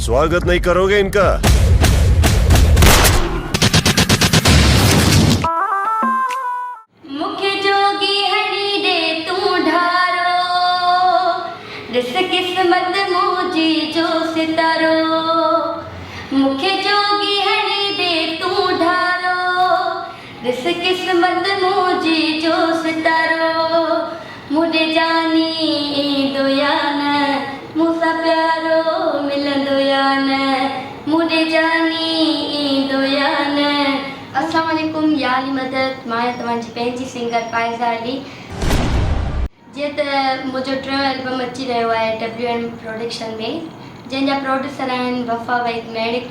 स्वागत नहीं करोगे इनका? मुखे जोगी हरी दे तू ढारो, दिस किस्मत मुझी जो सितारो। मुखे जोगी हरी दे तू ढारो, दिस किस्मत मुझी जो सितारो। मुझे जानी दोया न मूंसा प्यारो मिलंदो या न, मुझे जानी दोया न। अस्सलाम वालेकुम या अली मदद, मां तव्हांजी पंहिंजी सिंगर फ़ाइज़ा अली। जीअं त मुंहिंजो टियों एल्बम अची रहियो आहे WM प्रोडक्शन में, जंहिंजा प्रोड्यूसर आहिनि वफ़ा वहीद मैणिक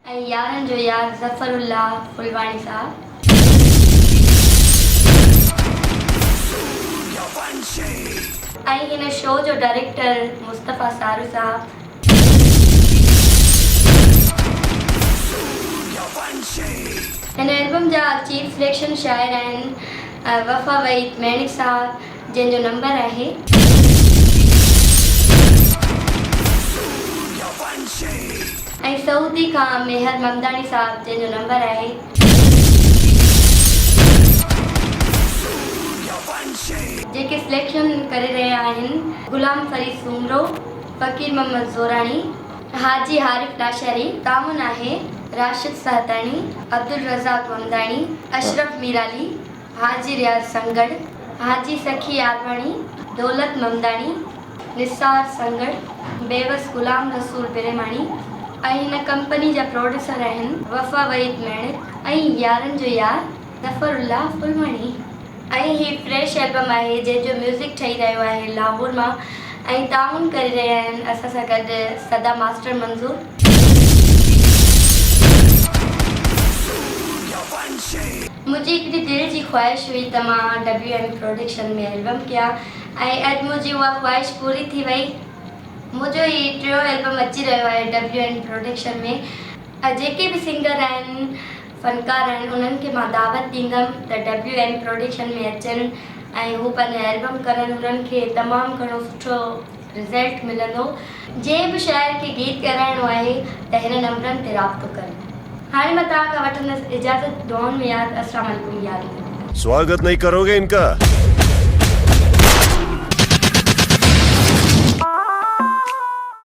ऐं यारनि जो यार ज़फ़रुल्लाह फुलवाणी साहब। ऐं हिन शो जो डायरेक्टर मुस्तफ़ा सारू साहब। हिन एल्बम जा चीफ सिलेक्शन शाइर आहिनि वफ़ा वहीद मैणिक साहब, जंहिंजो नंबर आहे ऐं सऊदी खां मेहर ममदानी साहब, जंहिंजो नंबर आहे जेके सिलेक्शन करे रहिया आहिनि गुलाम फरीद सुमरो, फ़कीर मोहम्मद ज़ोराणी, हाजी हारिफ़ लाशरी। तामुन आहे राशिद सहतानी, अब्दुल रज़ाक ममदानी, अशरफ मीराली, हाजी रियाज़ संगड़, हाजी सखी आरवाणी, दौलत ममदानी, निसार संगड़, बेवस गुलाम रसूल बिरेमाणी। ऐं हिन कंपनी जा प्रोड्यूसर आहिनि वफ़ा वहीद मैणिक ऐं यारनि जो यार ज़फ़रुल्लाह फुलवाणी। ऐं हीअ फ्रेश एल्बम आहे जंहिंजो म्यूज़िक ठही रहियो आहे लाहौर मां, ऐं ताउन करे रहिया आहिनि असां सां गॾु सदा मास्टर मंज़ूर। मुंहिंजी हिकिड़ी दिलि जी ख़्वाहिश हुई त मां WM प्रोडक्शन में एल्बम कयां, ऐं अॼु मुंहिंजी उहा ख़्वाहिश पूरी थी वई। मुंहिंजो हीउ टियों एल्बम अची रहियो आहे WM प्रोडक्शन में। जेके बि सिंगर आहिनि फ़नकार आहिनि उन्हनि खे मां दावत ॾींदमि त WM प्रोडक्शन में अचनि ऐं हू पंहिंजो एल्बम करनि। उन्हनि खे तमामु घणो सुठो रिज़ल्ट मिलंदो। जंहिं बि शाइर खे गीत ॻाराइणो आहे त हिन नंबरनि ते राब्तो करे। हाणे मां तव्हां खां वठंदसि इजाज़त, दुआउनि में यादि। अस्सलाम वालेकुम यार। स्वागत नहीं करोगे इनका?